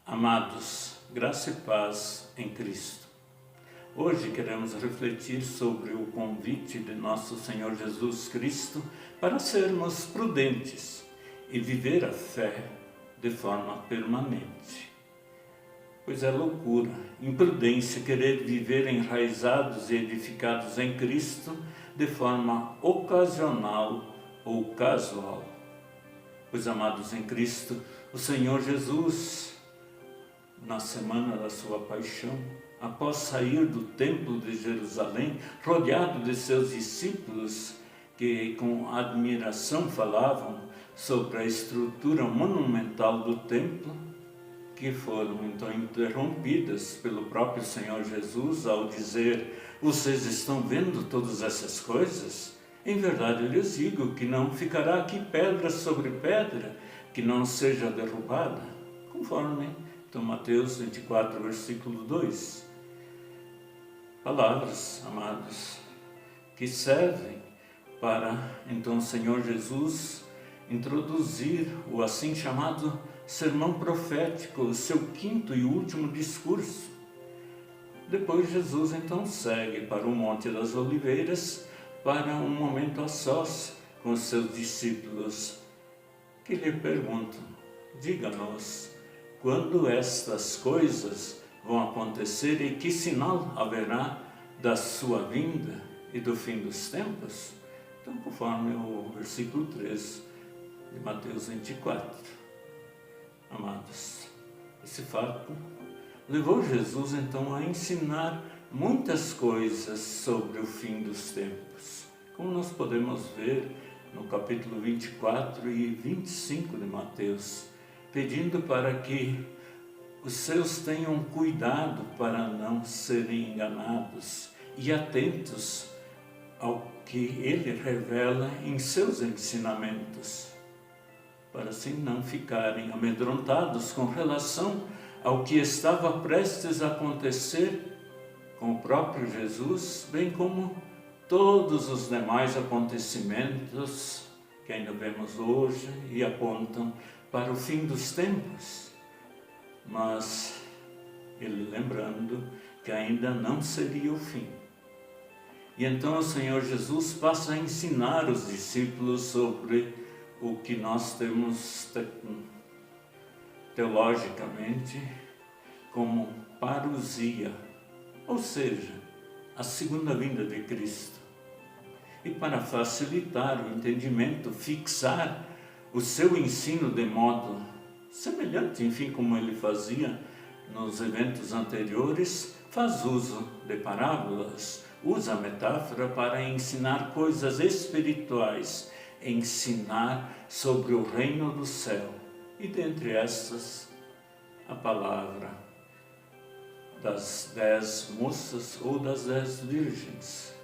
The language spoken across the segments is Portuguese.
Amados, graça e paz em Cristo. Hoje queremos refletir sobre o convite de nosso Senhor Jesus Cristo para sermos prudentes e viver a fé de forma permanente. Pois é loucura, imprudência querer viver enraizados e edificados em Cristo de forma ocasional ou casual. Pois, amados em Cristo, o Senhor Jesus, na semana da sua paixão, após sair do templo de Jerusalém, rodeado de seus discípulos, que com admiração falavam sobre a estrutura monumental do templo, que foram então interrompidas pelo próprio Senhor Jesus ao dizer: vocês estão vendo todas essas coisas? Em verdade eu lhes digo que não ficará aqui pedra sobre pedra que não seja derrubada, conforme então Mateus 24, versículo 2. Palavras, amados, que servem para então o Senhor Jesus introduzir o assim chamado sermão profético, o seu quinto e último discurso. Depois Jesus então segue para o Monte das Oliveiras para um momento a sós com os seus discípulos, que lhe perguntam: diga-nos, quando estas coisas vão acontecer e que sinal haverá da sua vinda e do fim dos tempos? Então, conforme o versículo 3 de Mateus 24. Amados, esse fato levou Jesus então a ensinar muitas coisas sobre o fim dos tempos, como nós podemos ver no capítulo 24 e 25 de Mateus, pedindo para que os seus tenham cuidado para não serem enganados e atentos ao que ele revela em seus ensinamentos, para assim não ficarem amedrontados com relação ao que estava prestes a acontecer com o próprio Jesus, bem como todos os demais acontecimentos que ainda vemos hoje e apontam para o fim dos tempos. Mas ele lembrando que ainda não seria o fim. E então o Senhor Jesus passa a ensinar os discípulos sobre o que nós temos teologicamente como parousia, ou seja, a segunda vinda de Cristo. E para facilitar o entendimento, fixar o seu ensino de modo semelhante, enfim, como ele fazia nos eventos anteriores, faz uso de parábolas, usa a metáfora para ensinar coisas espirituais, ensinar sobre o reino do céu. E dentre essas, a palavra das 10 moças ou das 10 virgens,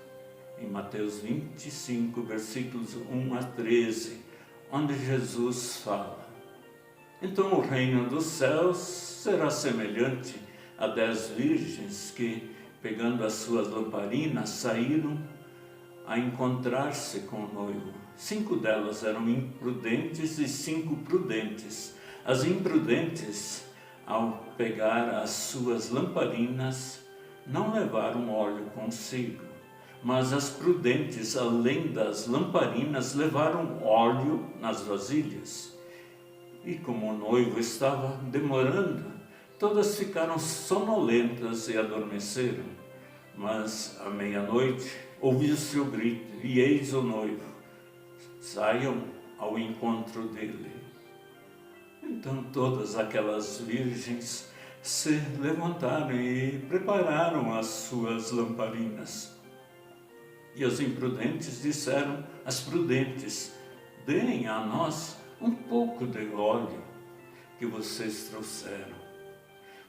em Mateus 25, versículos 1 a 13, onde Jesus fala: então o reino dos céus será semelhante a 10 virgens que, pegando as suas lamparinas, saíram a encontrar-se com o noivo. 5 delas eram imprudentes e 5 prudentes. As imprudentes, ao pegar as suas lamparinas, não levaram óleo consigo, mas as prudentes, além das lamparinas, levaram óleo nas vasilhas. E como o noivo estava demorando, todas ficaram sonolentas e adormeceram. Mas à meia-noite ouviu-se o grito: e eis o noivo, saiam ao encontro dele. Então todas aquelas virgens se levantaram e prepararam as suas lamparinas. E as imprudentes disseram às prudentes: deem a nós um pouco de óleo que vocês trouxeram,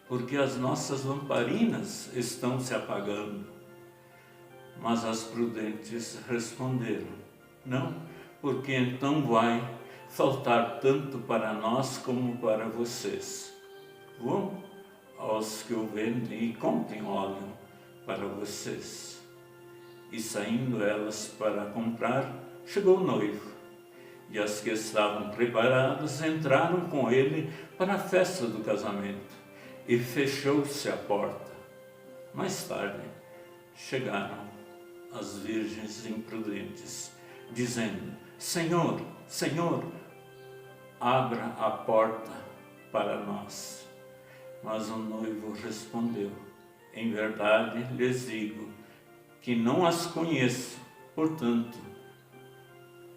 porque as nossas lamparinas estão se apagando. Mas as prudentes responderam: não, porque então vai faltar tanto para nós como para vocês. Vão aos que o vendem e comprem óleo para vocês. E saindo elas para comprar, chegou o noivo. E as que estavam preparadas entraram com ele para a festa do casamento. e fechou-se a porta. Mais tarde, chegaram as virgens imprudentes, dizendo: Senhor, Senhor, abra a porta para nós. Mas o noivo respondeu: em verdade lhes digo que não as conheço. Portanto,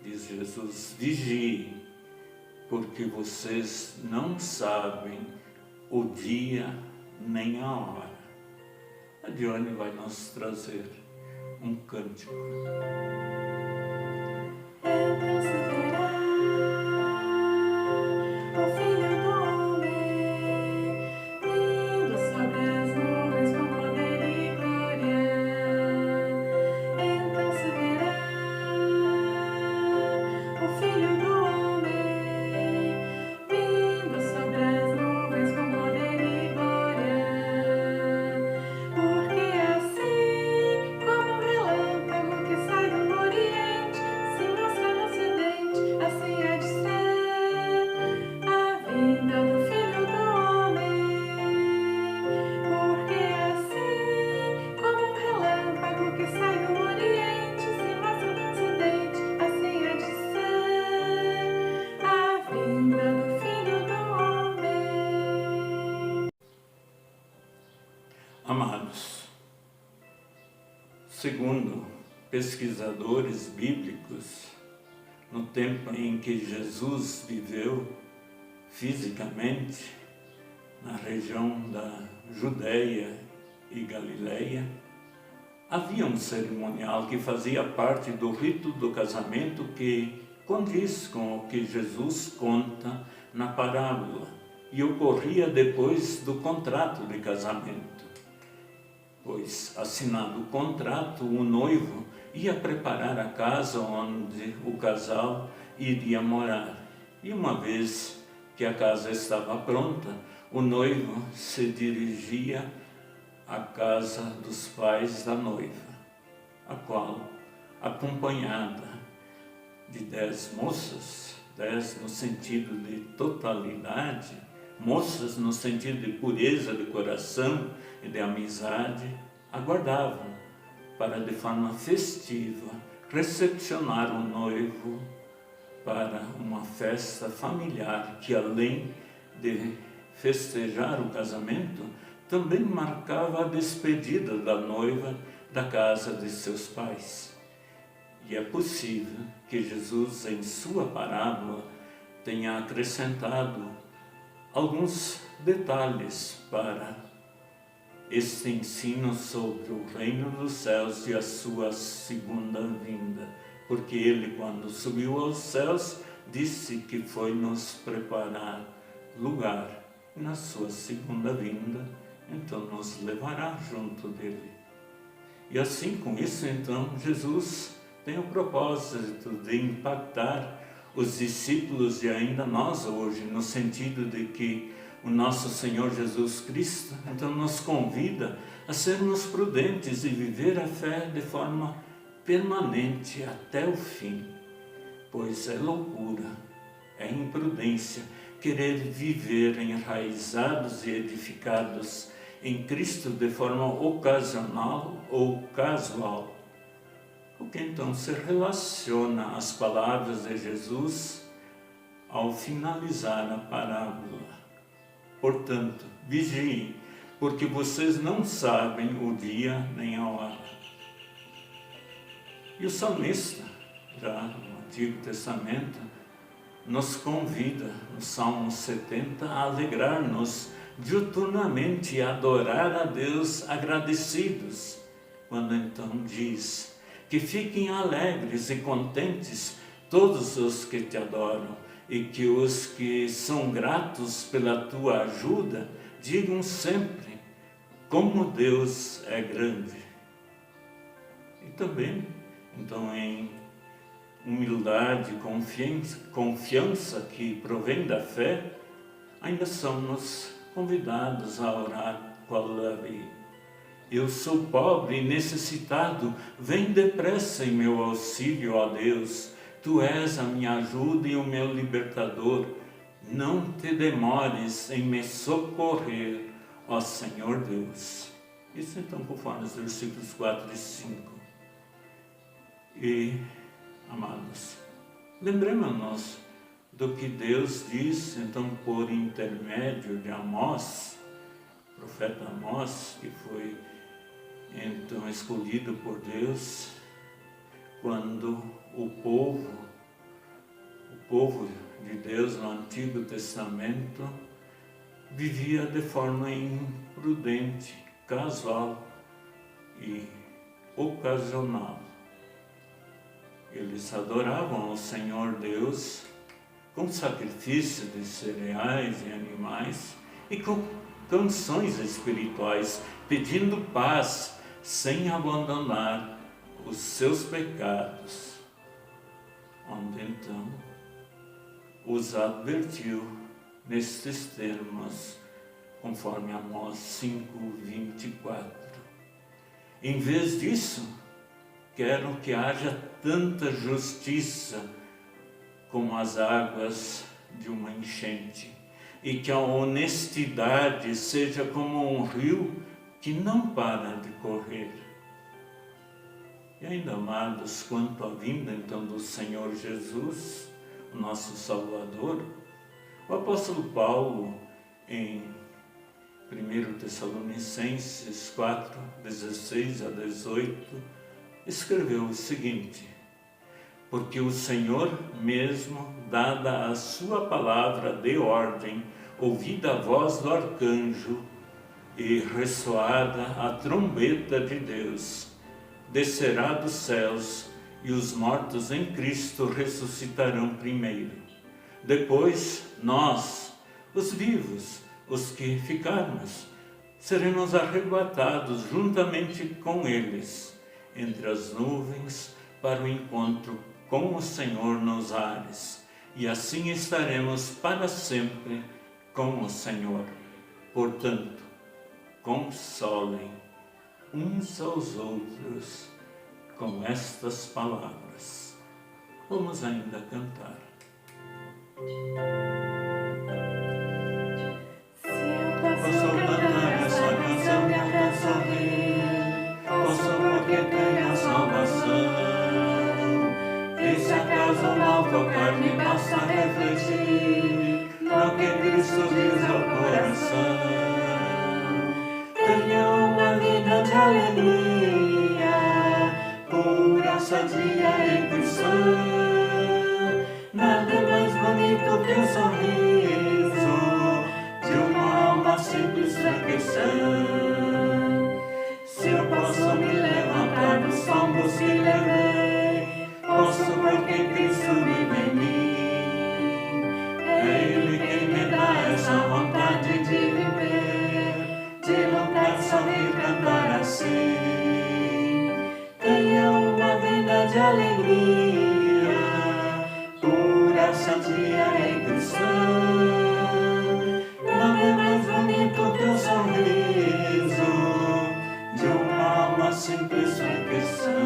diz Jesus, vigiem, porque vocês não sabem o dia nem a hora. A Dione vai nos trazer um cântico. Amados, segundo pesquisadores bíblicos, no tempo em que Jesus viveu fisicamente na região da Judéia e Galileia, havia um cerimonial que fazia parte do rito do casamento que condiz com o que Jesus conta na parábola e ocorria depois do contrato de casamento. Pois, assinado o contrato, o noivo ia preparar a casa onde o casal iria morar. E uma vez que a casa estava pronta, o noivo se dirigia à casa dos pais da noiva, a qual, acompanhada de 10 moças, 10 no sentido de totalidade, moças no sentido de pureza de coração e de amizade, aguardavam para, de forma festiva, recepcionar o noivo para uma festa familiar que, além de festejar o casamento, também marcava a despedida da noiva da casa de seus pais. E é possível que Jesus, em sua parábola, tenha acrescentado alguns detalhes para este ensino sobre o reino dos céus e a sua segunda vinda. Porque ele, quando subiu aos céus, disse que foi nos preparar lugar. Na sua segunda vinda, então nos levará junto dele. E assim, com isso, então, Jesus tem o propósito de impactar os discípulos e ainda nós hoje, no sentido de que o nosso Senhor Jesus Cristo, então, nos convida a sermos prudentes e viver a fé de forma permanente até o fim. Pois é loucura, é imprudência querer viver enraizados e edificados em Cristo de forma ocasional ou casual. O que então se relaciona às palavras de Jesus ao finalizar a parábola. Portanto, vigiem, porque vocês não sabem o dia nem a hora. E o salmista, já no Antigo Testamento, nos convida, no Salmo 70, a alegrar-nos diuturnamente e adorar a Deus agradecidos, quando então diz que fiquem alegres e contentes todos os que te adoram, e que os que são gratos pela tua ajuda digam sempre como Deus é grande. E também, então, em humildade, confiança que provém da fé, ainda somos convidados a orar com a Davi. Eu sou pobre e necessitado, vem depressa em meu auxílio, ó Deus. Tu és a minha ajuda e o meu libertador. Não te demores em me socorrer, ó Senhor Deus. Isso então conforme os versículos 4 e 5. E, amados, lembremos-nos do que Deus disse, então, por intermédio de Amós, profeta Amós, que foi então escolhido por Deus, quando o povo de Deus no Antigo Testamento vivia de forma imprudente, casual e ocasional. Eles adoravam ao Senhor Deus com sacrifício de cereais e animais e com canções espirituais, pedindo paz sem abandonar os seus pecados, onde então os advertiu nestes termos, conforme Amós 5:24. Em vez disso, quero que haja tanta justiça como as águas de uma enchente, e que a honestidade seja como um rio que não para de correr. E ainda, amados, quanto à vinda então do Senhor Jesus, o nosso Salvador, o apóstolo Paulo, em 1 Tessalonicenses 4, 16 a 18, escreveu o seguinte: porque o Senhor mesmo, dada a sua palavra de ordem, ouvida a voz do arcanjo e ressoada a trombeta de Deus, descerá dos céus, e os mortos em Cristo ressuscitarão primeiro. Depois, nós, os vivos, os que ficarmos, seremos arrebatados juntamente com eles, entre as nuvens, para o encontro com o Senhor nos ares, e assim estaremos para sempre com o Senhor. Portanto, consolem uns aos outros com estas palavras. Vamos ainda cantar. Posso cantar essa canção e até sorrir, posso porque tenho a salvação. E se acaso mal tocar-me, basta refletir no que Cristo diz ao coração. Tenha uma vida de alegria, pura, sadia e cristã. Nada é mais bonito que o sorriso de uma alma simples fraquecer. Se eu posso me levantar dos tombos que levei, posso porque Cristo vive em mim. É Ele quem me dá essa vontade de viver, de lutar, sorrir, cantar assim. Tenha uma vida de alegria, pura, sadia e cristã. Nada é mais bonito que o sorriso de uma alma simples fraquecer.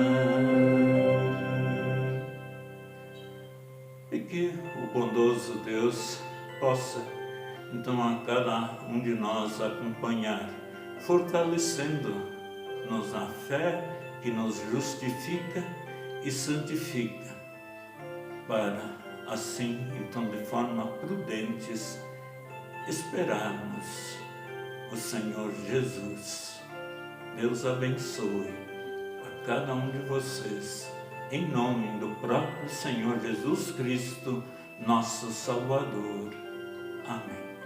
E que o bondoso Deus possa, então, a cada um de nós acompanhar, fortalecendo-nos na fé que nos justifica e santifica, para assim, então, de forma prudentes, esperarmos o Senhor Jesus. Deus abençoe a cada um de vocês, em nome do próprio Senhor Jesus Cristo, nosso Salvador. Amém.